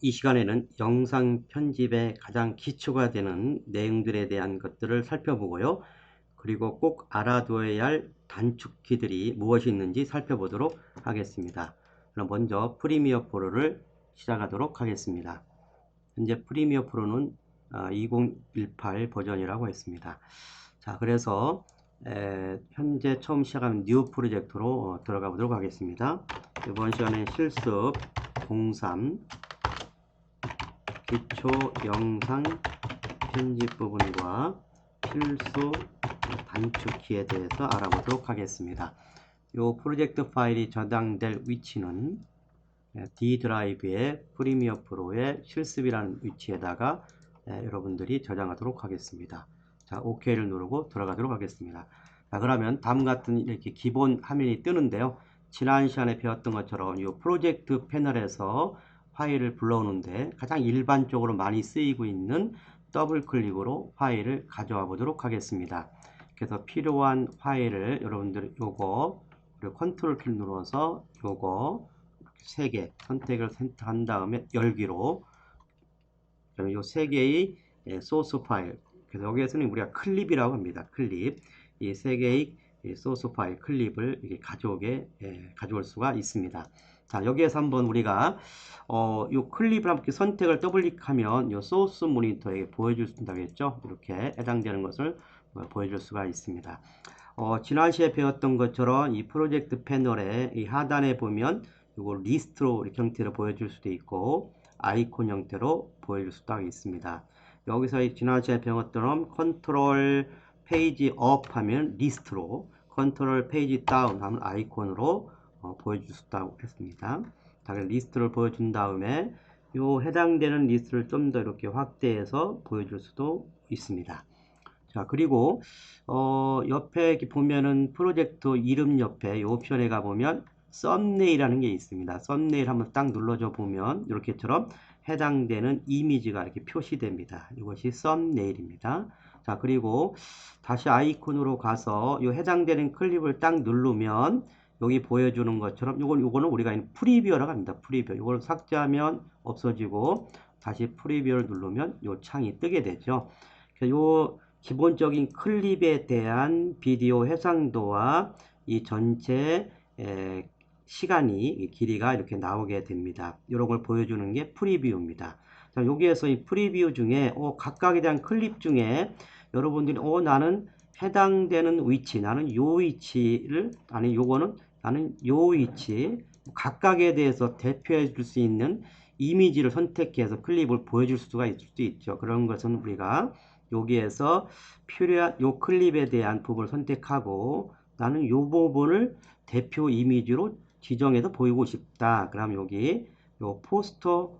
이 시간에는 영상 편집의 가장 기초가 되는 내용들에 대한 것들을 살펴보고요. 그리고 꼭 알아둬야 할 단축키들이 무엇이 있는지 살펴보도록 하겠습니다. 그럼 먼저 프리미어 프로를 시작하도록 하겠습니다. 현재 프리미어 프로는 2018 버전이라고 했습니다. 자, 그래서 현재 처음 시작하는 뉴 프로젝트로 들어가 보도록 하겠습니다. 이번 시간에 실습 03 기초 영상 편집 부분과 필수 단축키에 대해서 알아보도록 하겠습니다. 이 프로젝트 파일이 저장될 위치는 D 드라이브의 프리미어 프로의 실습이라는 위치에다가 여러분들이 저장하도록 하겠습니다. 자, OK를 누르고 들어가도록 하겠습니다. 자, 그러면 다음 같은 이렇게 기본 화면이 뜨는데요. 지난 시간에 배웠던 것처럼 이 프로젝트 패널에서 파일을 불러오는데 가장 일반적으로 많이 쓰이고 있는 더블 클릭으로 파일을 가져와 보도록 하겠습니다. 그래서 필요한 파일을 여러분들 요거 그리고 컨트롤 키를 눌러서 요거 3개 선택을 선택한 다음에 열기로 그다음에 요 3개의 소스 파일, 그래서 여기에서는 우리가 클립이라고 합니다. 클립. 이 3개의 소스 파일 클립을 이렇게 가져올 수가 있습니다. 자, 여기에서 한번 우리가 요 클립을 함께 선택을 더블 클릭하면 요 소스 모니터에 보여줄 수 있다겠죠. 이렇게 해당되는 것을 보여줄 수가 있습니다. 지난 시에 배웠던 것처럼 이 프로젝트 패널의 이 하단에 보면 이걸 리스트로 이렇게 형태로 보여줄 수도 있고 아이콘 형태로 보여줄 수도 있습니다. 여기서 지난 시에 배웠던 컨트롤 페이지 업 하면 리스트로, 컨트롤 페이지 다운 하면 아이콘으로 보여줄 수도 했습니다. 자, 리스트를 보여준 다음에 요 해당되는 리스트를 좀 더 이렇게 확대해서 보여줄 수도 있습니다. 자, 그리고 옆에 이렇게 보면은 프로젝트 이름 옆에 요 옵션에 가보면 썸네일이라는 게 있습니다. 썸네일 한번 딱 눌러줘 보면 이렇게처럼 해당되는 이미지가 이렇게 표시됩니다. 이것이 썸네일입니다. 자, 그리고 다시 아이콘으로 가서 요 해당되는 클립을 딱 누르면 여기 보여주는 것처럼 요거는 우리가 프리뷰어라고 합니다. 프리뷰어. 이걸 삭제하면 없어지고 다시 프리뷰어를 누르면 요 창이 뜨게 되죠. 요 기본적인 클립에 대한 비디오 해상도와 이 전체 시간이 길이가 이렇게 나오게 됩니다. 이런 걸 보여주는 게 프리뷰입니다. 자, 여기에서 이 프리뷰 중에 각각에 대한 클립 중에 여러분들이 나는 해당되는 위치, 나는 요 위치를, 아니 요거는 나는 요 위치, 각각에 대해서 대표해 줄 수 있는 이미지를 선택해서 클립을 보여줄 수가 있을 수 있죠. 그런 것은 우리가 여기에서 필요한 요 클립에 대한 부분을 선택하고 나는 요 부분을 대표 이미지로 지정해서 보이고 싶다. 그럼 여기 요 포스터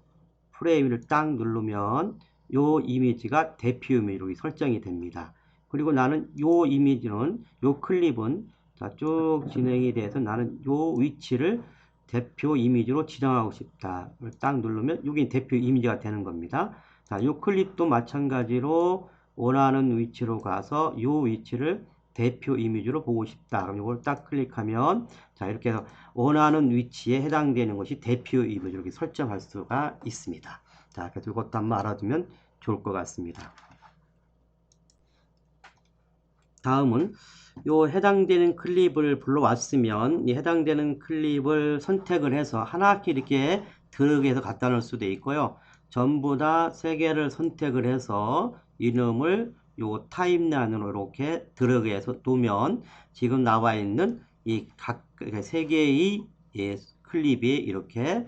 프레임을 딱 누르면 요 이미지가 대표 이미지로 설정이 됩니다. 그리고 나는 요 이미지는 요 클립은 자, 쭉 진행이 돼서 나는 요 위치를 대표 이미지로 지정하고 싶다. 딱 누르면 여기 대표 이미지가 되는 겁니다. 자, 요 클립도 마찬가지로 원하는 위치로 가서 이 위치를 대표 이미지로 보고 싶다. 그럼 이걸 딱 클릭하면 자, 이렇게 해서 원하는 위치에 해당되는 것이 대표 이미지로 이렇게 설정할 수가 있습니다. 자, 그래서 이것도 한번 알아두면 좋을 것 같습니다. 다음은 요 해당되는 클립을 불러왔으면 이 해당되는 클립을 선택을 해서 하나씩 이렇게 드래그해서 갖다 놓을 수도 있고요. 전부 다 3개를 선택을 해서 이름을 요 타임라인으로 이렇게 드래그해서 놓으면 지금 나와 있는 이 각 3개의 클립이 이렇게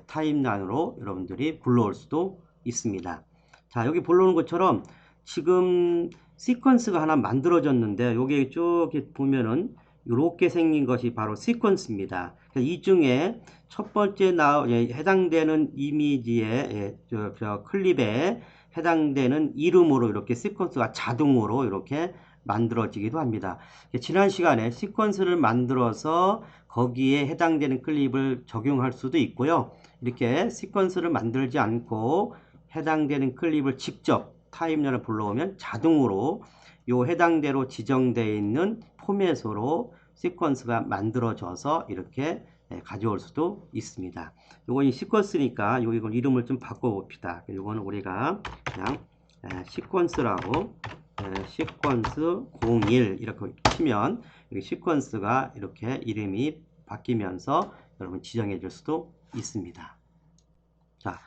타임라인으로 여러분들이 불러올 수도 있습니다. 자, 여기 불러오는 것처럼 지금 시퀀스가 하나 만들어졌는데 여기 쭉 보면은 이렇게 생긴 것이 바로 시퀀스입니다. 이 중에 첫 번째 해당되는 이미지의 클립에 해당되는 이름으로 이렇게 시퀀스가 자동으로 이렇게 만들어지기도 합니다. 지난 시간에 시퀀스를 만들어서 거기에 해당되는 클립을 적용할 수도 있고요. 이렇게 시퀀스를 만들지 않고 해당되는 클립을 직접 타임라인을 불러오면 자동으로 요 해당대로 지정되어 있는 포맷으로 시퀀스가 만들어져서 이렇게 가져올 수도 있습니다. 요건 시퀀스니까 이걸 이름을 좀 바꿔봅시다. 요거는 우리가 그냥 시퀀스라고 시퀀스 01 이렇게 치면 여기 시퀀스가 이렇게 이름이 바뀌면서 여러분 지정해 줄 수도 있습니다. 자,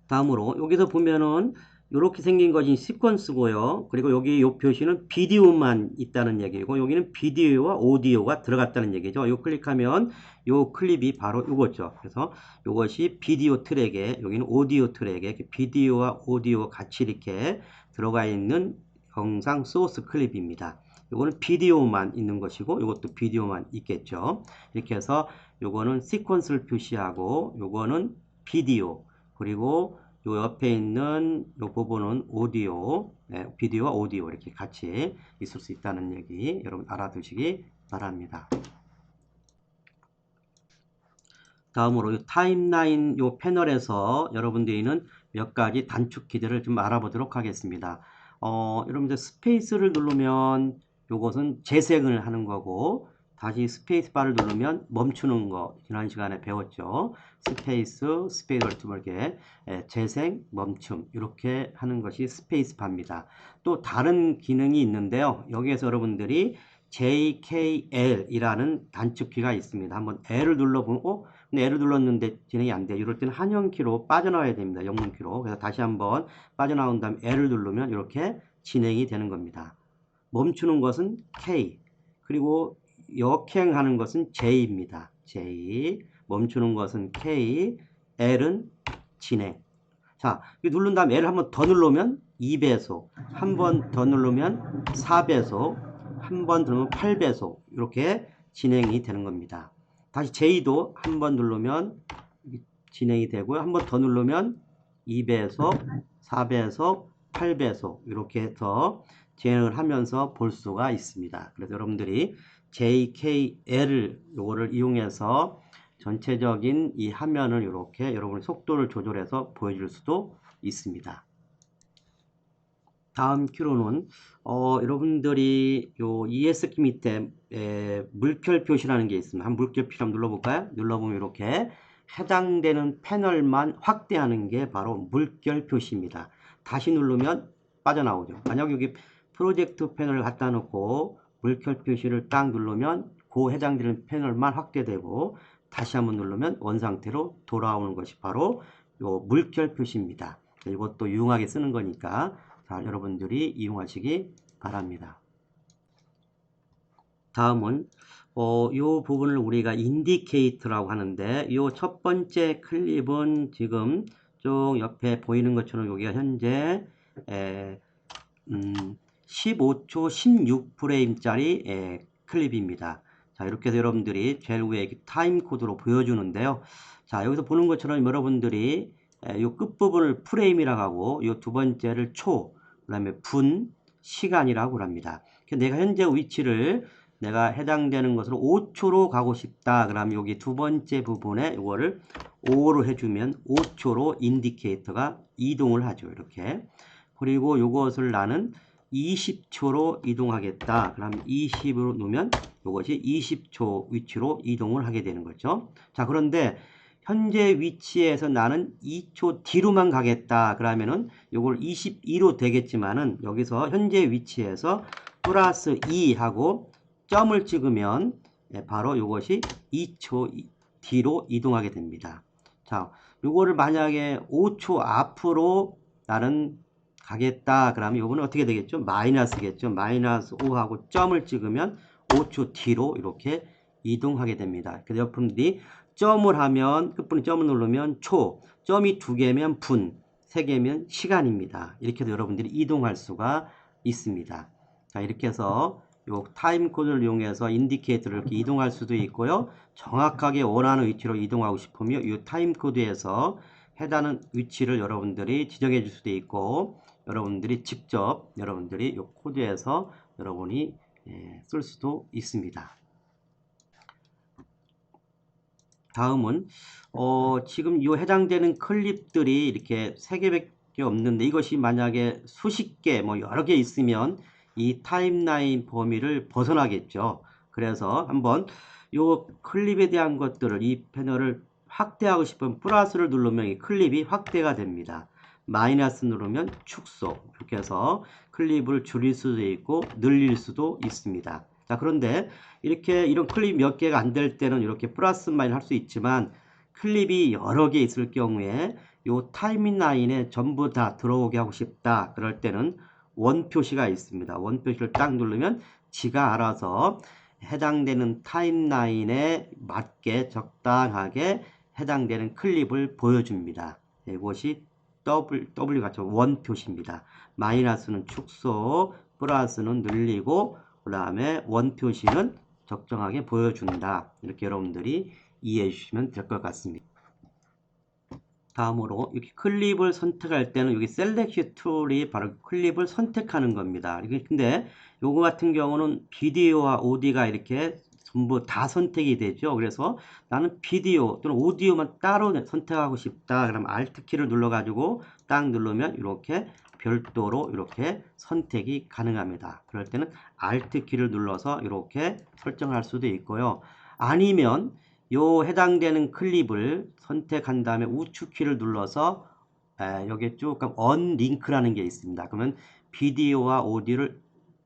다음으로 여기서 보면은 이렇게 생긴 것이 시퀀스고요. 그리고 여기 이 표시는 비디오만 있다는 얘기고 여기는 비디오와 오디오가 들어갔다는 얘기죠. 요 클릭하면 요 클립이 바로 이거죠. 그래서 이것이 비디오 트랙에 여기는 오디오 트랙에 비디오와 오디오 같이 이렇게 들어가 있는 영상 소스 클립입니다. 요거는 비디오만 있는 것이고 요것도 비디오만 있겠죠. 이렇게 해서 요거는 시퀀스를 표시하고 요거는 비디오 그리고 요 옆에 있는 요 부분은 오디오, 비디오와 오디오 이렇게 같이 있을 수 있다는 얘기 여러분 알아두시기 바랍니다. 다음으로 이 타임라인 요 패널에서 여러분들이는 몇 가지 단축 키들을 좀 알아보도록 하겠습니다. 여러분들 스페이스를 누르면 요것은 재생을 하는 거고 다시 스페이스 바를 누르면 멈추는 거 지난 시간에 배웠죠. 스페이스를 이렇게 재생, 멈춤 이렇게 하는 것이 스페이스 바입니다. 또 다른 기능이 있는데요. 여기에서 여러분들이 JKL 이라는 단축키가 있습니다. 한번 L을 눌러보고 근데 L을 눌렀는데 진행이 안 돼요. 이럴 때는 한영키로 빠져나와야 됩니다. 영문키로. 그래서 다시 한번 빠져나온 다음 L을 누르면 이렇게 진행이 되는 겁니다. 멈추는 것은 K 그리고 역행하는 것은 J입니다. J 멈추는 것은 K L은 진행. 자, 누른 다음 L을 한번 더 누르면 2배속 한 번 더 누르면 4배속 한 번 더 누르면 8배속 이렇게 진행이 되는 겁니다. 다시 J도 한 번 누르면 진행이 되고요. 한 번 더 누르면 2배속 4배속 8배속 이렇게 해서 진행을 하면서 볼 수가 있습니다. 그래서 여러분들이 JKL 요거를 이용해서 전체적인 이 화면을 이렇게 여러분의 속도를 조절해서 보여줄 수도 있습니다. 다음 큐로는 여러분들이 요 ES키 밑에 물결 표시라는 게 있습니다. 한 물결 표시 한번 눌러볼까요? 눌러보면 이렇게 해당되는 패널만 확대하는 게 바로 물결 표시입니다. 다시 누르면 빠져나오죠. 만약 여기 프로젝트 패널을 갖다 놓고 물결 표시를 딱 누르면 그 해당되는 패널만 확대되고 다시 한번 누르면 원상태로 돌아오는 것이 바로 요 물결 표시입니다. 이것도 유용하게 쓰는 거니까 자, 여러분들이 이용하시기 바랍니다. 다음은 이 부분을 우리가 인디케이터라고 하는데 이 첫 번째 클립은 지금 쭉 옆에 보이는 것처럼 여기가 현재 15초 16프레임짜리 클립입니다. 자, 이렇게 해서 여러분들이 제일 위에 타임 코드로 보여주는데요. 자, 여기서 보는 것처럼 여러분들이 이 끝부분을 프레임이라고 하고 이 두 번째를 초, 그 다음에 분, 시간이라고 합니다. 내가 현재 위치를 내가 해당되는 것으로 5초로 가고 싶다. 그러면 여기 두 번째 부분에 이거를 5로 해주면 5초로 인디케이터가 이동을 하죠. 이렇게. 그리고 이것을 나는 20초로 이동하겠다. 그럼 20으로 놓으면 이것이 20초 위치로 이동을 하게 되는 거죠. 자, 그런데 현재 위치에서 나는 2초 뒤로만 가겠다. 그러면은 이걸 22로 되겠지만은 여기서 현재 위치에서 플러스 2 하고 점을 찍으면 바로 이것이 2초 뒤로 이동하게 됩니다. 자, 요거를 만약에 5초 앞으로 나는 가겠다. 그러면 요거는 어떻게 되겠죠? 마이너스겠죠. 마이너스 5하고 점을 찍으면 5초 뒤로 이렇게 이동하게 됩니다. 그래서 여러분들이 점을 하면 끝부분에 점을 누르면 초, 점이 2개면 분, 3개면 시간입니다. 이렇게 해서 여러분들이 이동할 수가 있습니다. 자, 이렇게 해서 요 타임 코드를 이용해서 인디케이터를 이렇게 이동할 수도 있고요. 정확하게 원하는 위치로 이동하고 싶으면 이 타임 코드에서 해당하는 위치를 여러분들이 지정해 줄 수도 있고 여러분들이 직접 여러분들이 이 코드에서 여러분이 쓸 수도 있습니다. 다음은 지금 이 해당되는 클립들이 이렇게 3개밖에 없는데 이것이 만약에 수십 개 뭐 여러 개 있으면 이 타임라인 범위를 벗어나겠죠. 그래서 한번 요 클립에 대한 것들을 이 패널을 확대하고 싶으면 플러스를 누르면 이 클립이 확대가 됩니다. 마이너스 누르면 축소. 이렇게 해서 클립을 줄일 수도 있고 늘릴 수도 있습니다. 자, 그런데 이렇게 이런 클립 몇 개가 안 될 때는 이렇게 플러스 마이너스 할 수 있지만 클립이 여러 개 있을 경우에 요 타임라인에 전부 다 들어오게 하고 싶다. 그럴 때는 원 표시가 있습니다. 원 표시를 딱 누르면 지가 알아서 해당되는 타임라인에 맞게 적당하게 해당되는 클립을 보여줍니다. 이것이 W 같은 원 표시입니다. 마이너스는 축소, 플러스는 늘리고, 그 다음에 원 표시는 적정하게 보여준다. 이렇게 여러분들이 이해해 주시면 될 것 같습니다. 다음으로 이렇게 클립을 선택할 때는 여기 셀렉트 툴이 바로 클립을 선택하는 겁니다. 근데 요거 같은 경우는 비디오와 오디오가 이렇게 전부 다 선택이 되죠. 그래서 나는 비디오 또는 오디오만 따로 선택하고 싶다. 그럼 Alt 키를 눌러 가지고 딱 누르면 이렇게 별도로 이렇게 선택이 가능합니다. 그럴 때는 Alt 키를 눌러서 이렇게 설정할 수도 있고요. 아니면 요 해당되는 클립을 선택한 다음에 우측 키를 눌러서 여기 쭉 언링크라는 게 있습니다. 그러면 비디오와 오디오를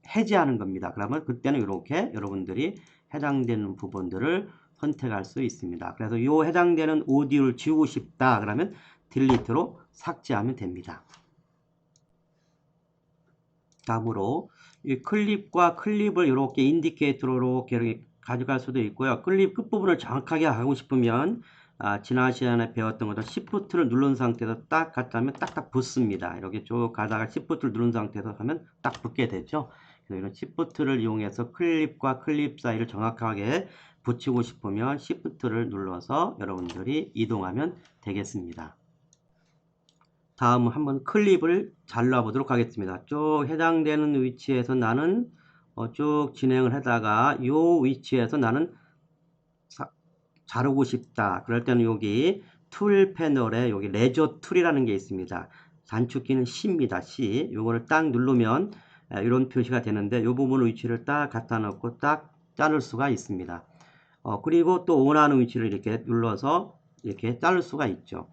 해제하는 겁니다. 그러면 그때는 이렇게 여러분들이 해당되는 부분들을 선택할 수 있습니다. 그래서 요 해당되는 오디오를 지우고 싶다. 그러면 딜리트로 삭제하면 됩니다. 다음으로 이 클립과 클립을 이렇게 인디케이터로 이렇게 가져갈 수도 있고요. 클립 끝부분을 정확하게 하고 싶으면 지난 시간에 배웠던 것처럼 Shift를 누른 상태에서 딱 갖다 하면 딱딱 붙습니다. 이렇게 쭉 가다가 Shift를 누른 상태에서 하면 딱 붙게 되죠. 그래서 이런 Shift를 이용해서 클립과 클립 사이를 정확하게 붙이고 싶으면 Shift를 눌러서 여러분들이 이동하면 되겠습니다. 다음 한번 클립을 잘라 보도록 하겠습니다. 쭉 해당되는 위치에서 나는 쭉 진행을 하다가 이 위치에서 나는 자르고 싶다. 그럴 때는 여기 툴 패널에 여기 레저 툴이라는 게 있습니다. 단축키는 C입니다. C. 이거를 딱 누르면 이런 표시가 되는데 이 부분 위치를 딱 갖다 놓고 딱 자를 수가 있습니다. 그리고 또 원하는 위치를 이렇게 눌러서 이렇게 자를 수가 있죠.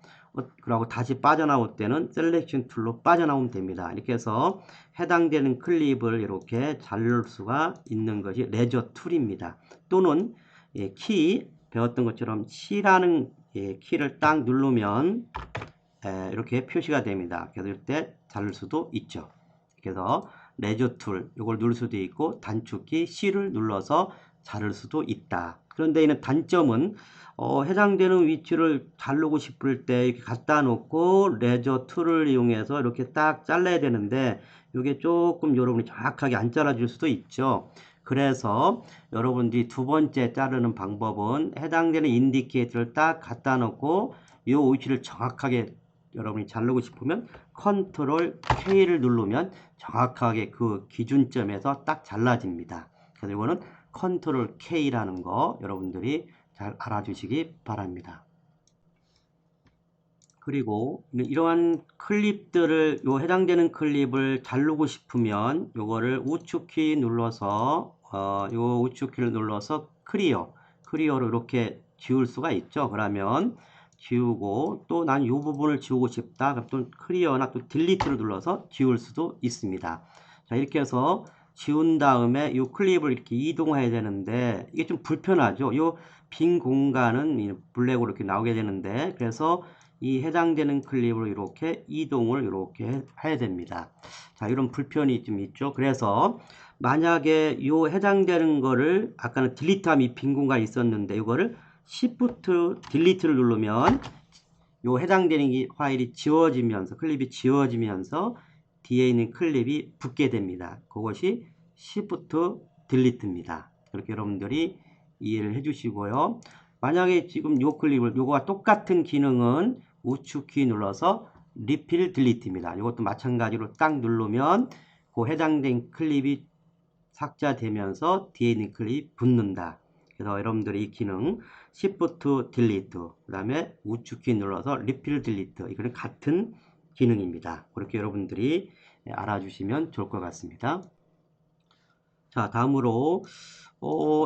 그리고 다시 빠져나올 때는 셀렉션 툴로 빠져나오면 됩니다. 이렇게 해서 해당되는 클립을 이렇게 자를 수가 있는 것이 레저 툴입니다. 또는 키 배웠던 것처럼 C라는 키를 딱 누르면 이렇게 표시가 됩니다. 그래서 이때 자를 수도 있죠. 그래서 레저 툴 이걸 누를 수도 있고 단축키 C를 눌러서 자를 수도 있다. 그런데 이는 단점은 해당되는 위치를 자르고 싶을 때 이렇게 갖다 놓고 레저 툴을 이용해서 이렇게 딱 잘라야 되는데 이게 조금 여러분이 정확하게 안 잘라줄 수도 있죠. 그래서 여러분들이 두 번째 자르는 방법은 해당되는 인디케이터를 딱 갖다 놓고 이 위치를 정확하게 여러분이 자르고 싶으면 컨트롤 K를 누르면 정확하게 그 기준점에서 딱 잘라집니다. 그래서 이거는 컨트롤 K라는 거 여러분들이 잘 알아주시기 바랍니다. 그리고 이러한 클립들을 해당되는 클립을 자르고 싶으면 요거를 우측 키 눌러서 요 우측 키를 눌러서 클리어로 이렇게 지울 수가 있죠. 그러면 지우고 또 난 이 부분을 지우고 싶다. 그럼 또 클리어나 또 딜리트를 눌러서 지울 수도 있습니다. 자, 이렇게 해서 지운 다음에 이 클립을 이렇게 이동해야 되는데 이게 좀 불편하죠. 이 빈 공간은 블랙으로 이렇게 나오게 되는데 그래서 이 해당되는 클립을 이렇게 이동을 이렇게 해야 됩니다. 자, 이런 불편이 좀 있죠. 그래서 만약에 이 해당되는 거를 아까는 딜리트하면 이 빈 공간이 있었는데 이거를 Shift 딜리트를 누르면 이 해당되는 이 파일이 지워지면서 클립이 지워지면서 뒤에 있는 클립이 붙게 됩니다. 그것이 Shift 딜리트입니다. 그렇게 여러분들이 이해를 해 주시고요. 만약에 지금 요 클립을 요거와 똑같은 기능은 우측 키 눌러서 리필 딜리트입니다. 이것도 마찬가지로 딱 누르면 그 해당된 클립이 삭제되면서 뒤에 있는 클립이 붙는다. 그래서 여러분들이 이 기능 Shift 딜리트 그 다음에 우측 키 눌러서 리필 딜리트 이거는 같은 기능입니다. 그렇게 여러분들이 알아주시면 좋을 것 같습니다. 자, 다음으로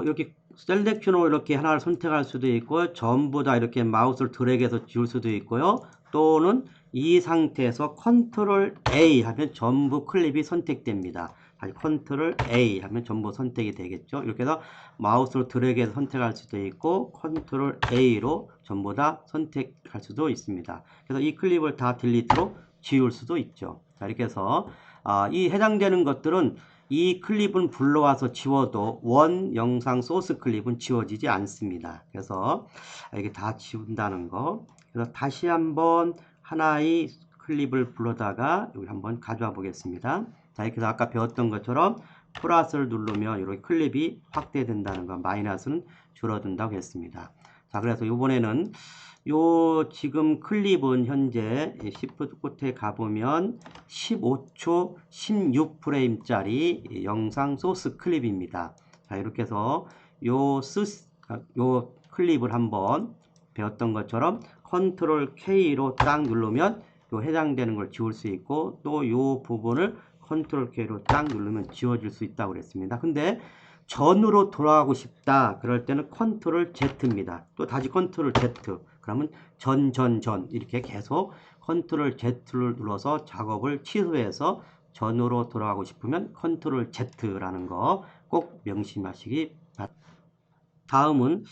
여기 셀렉션으로 이렇게 하나를 선택할 수도 있고 전부 다 이렇게 마우스를 드래그해서 지울 수도 있고요. 또는 이 상태에서 컨트롤 A 하면 전부 클립이 선택됩니다. 다시 컨트롤 A 하면 전부 선택이 되겠죠. 이렇게 해서 마우스로 드래그해서 선택할 수도 있고 컨트롤 A로 전부 다 선택할 수도 있습니다. 그래서 이 클립을 다 딜리트로 지울 수도 있죠. 자, 이렇게 해서 이 해당되는 것들은 이 클립은 불러와서 지워도 원 영상 소스 클립은 지워지지 않습니다. 그래서 이게 다 지운다는 거. 그래서 다시 한번 하나의 클립을 불러다가 여기 한번 가져와 보겠습니다. 자, 이렇게 해서 아까 배웠던 것처럼 플러스를 누르면 이렇게 클립이 확대된다는 거, 마이너스는 줄어든다고 했습니다. 자, 그래서 이번에는 요 지금 클립은 현재 Shift 끝에 가보면 15초 16프레임짜리 영상 소스 클립입니다. 자, 이렇게 해서 요 클립을 한번 배웠던 것처럼 컨트롤 K로 딱 누르면 요 해당되는 걸 지울 수 있고 또 요 부분을 컨트롤 K로 딱 누르면 지워질 수 있다고 그랬습니다. 근데 전으로 돌아가고 싶다 그럴 때는 컨트롤 Z입니다. 또 다시 컨트롤 Z 그러면 전 이렇게 계속 컨트롤 Z를 눌러서 작업을 취소해서 전으로 돌아가고 싶으면 컨트롤 Z라는 거 꼭 명심하시기 바랍니다. 다음은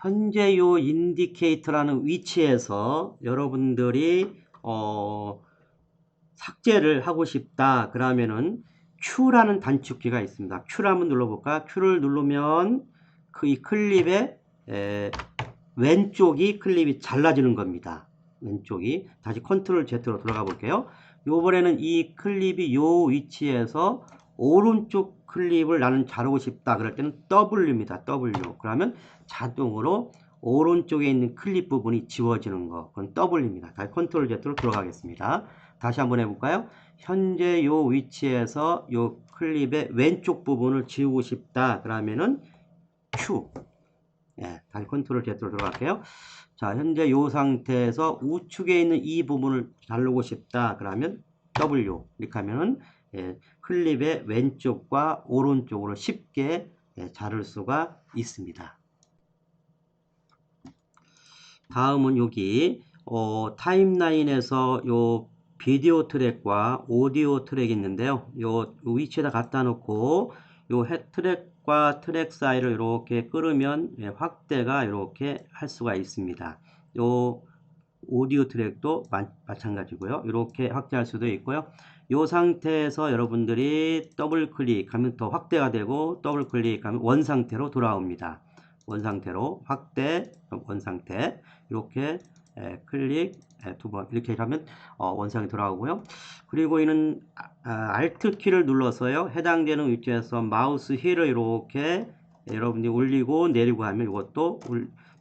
현재 요 인디케이터라는 위치에서 여러분들이 삭제를 하고 싶다 그러면은 Q라는 단축키가 있습니다. Q를 한번 눌러볼까? Q를 누르면 이 클립의 왼쪽이 클립이 잘라지는 겁니다. 왼쪽이. 다시 컨트롤 Z로 들어가 볼게요. 요번에는 이 클립이 요 위치에서 오른쪽 클립을 나는 자르고 싶다 그럴 때는 W입니다. W. 그러면 자동으로 오른쪽에 있는 클립 부분이 지워지는 거. 그건 W입니다. 다시 컨트롤 Z로 들어가겠습니다. 다시 한번 해볼까요? 현재 요 위치에서 요 클립의 왼쪽 부분을 지우고 싶다 그러면은 Q. 예, 다시 컨트롤 Z로 들어갈게요. 자, 현재 이 상태에서 우측에 있는 이 부분을 자르고 싶다. 그러면 W. 이렇게 하면은 클립의 왼쪽과 오른쪽으로 쉽게 자를 수가 있습니다. 다음은 여기 타임라인에서 요 비디오 트랙과 오디오 트랙이 있는데요. 요 위치에다 갖다 놓고 요 트랙과 트랙 사이를 이렇게 끌으면 확대가 이렇게 할 수가 있습니다. 요 오디오 트랙도 마찬가지고요. 이렇게 확대할 수도 있고요. 이 상태에서 여러분들이 더블 클릭하면 더 확대가 되고 더블 클릭하면 원 상태로 돌아옵니다. 원 상태로 확대, 원 상태 이렇게 클릭 두 번 이렇게 하면 원상이 돌아오고요. 그리고 이는 Alt 키를 눌러서요. 해당되는 위치에서 마우스 휠을 이렇게 여러분들이 올리고 내리고 하면 이것도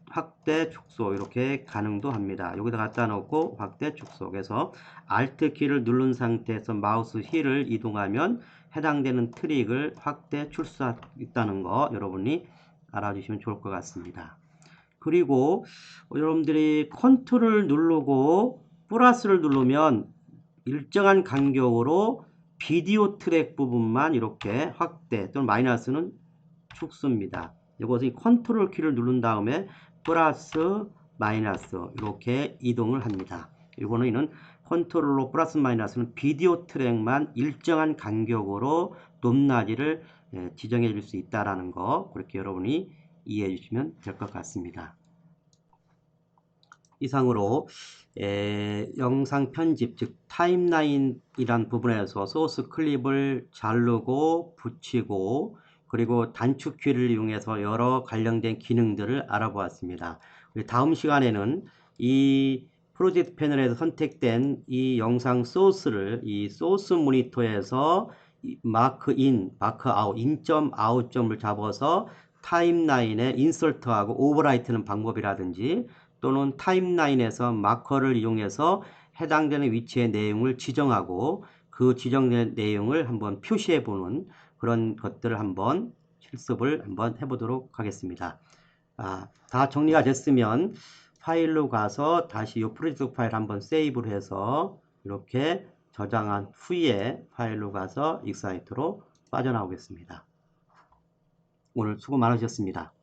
확대 축소 이렇게 가능도 합니다. 여기다 갖다 놓고 확대 축소. 그래서 Alt 키를 누른 상태에서 마우스 휠을 이동하면 해당되는 트릭을 확대 출소할 수 있다는 거 여러분이 알아주시면 좋을 것 같습니다. 그리고 여러분들이 컨트롤을 누르고 플러스를 누르면 일정한 간격으로 비디오 트랙 부분만 이렇게 확대 또는 마이너스는 축소입니다. 이것은 컨트롤 키를 누른 다음에 플러스 마이너스 이렇게 이동을 합니다. 이거는 컨트롤로 플러스 마이너스는 비디오 트랙만 일정한 간격으로 높낮이를 지정해 줄 수 있다라는 거 그렇게 여러분이 이해해 주시면 될 것 같습니다. 이상으로 영상 편집 즉 타임라인이란 부분에서 소스 클립을 자르고 붙이고 그리고 단축키를 이용해서 여러 관련된 기능들을 알아보았습니다. 다음 시간에는 이 프로젝트 패널에서 선택된 이 영상 소스를 이 소스 모니터에서 마크 인, 마크 아웃, 인점, 아웃점을 잡아서 타임라인에 인설트하고 오버라이트하는 방법이라든지 또는 타임라인에서 마커를 이용해서 해당되는 위치의 내용을 지정하고 그 지정된 내용을 한번 표시해 보는 그런 것들을 한번 실습을 한번 해보도록 하겠습니다. 다 정리가 됐으면 파일로 가서 다시 이 프로젝트 파일 한번 세이브를 해서 이렇게 저장한 후에 파일로 가서 익사이트로 빠져나오겠습니다. 오늘 수고 많으셨습니다.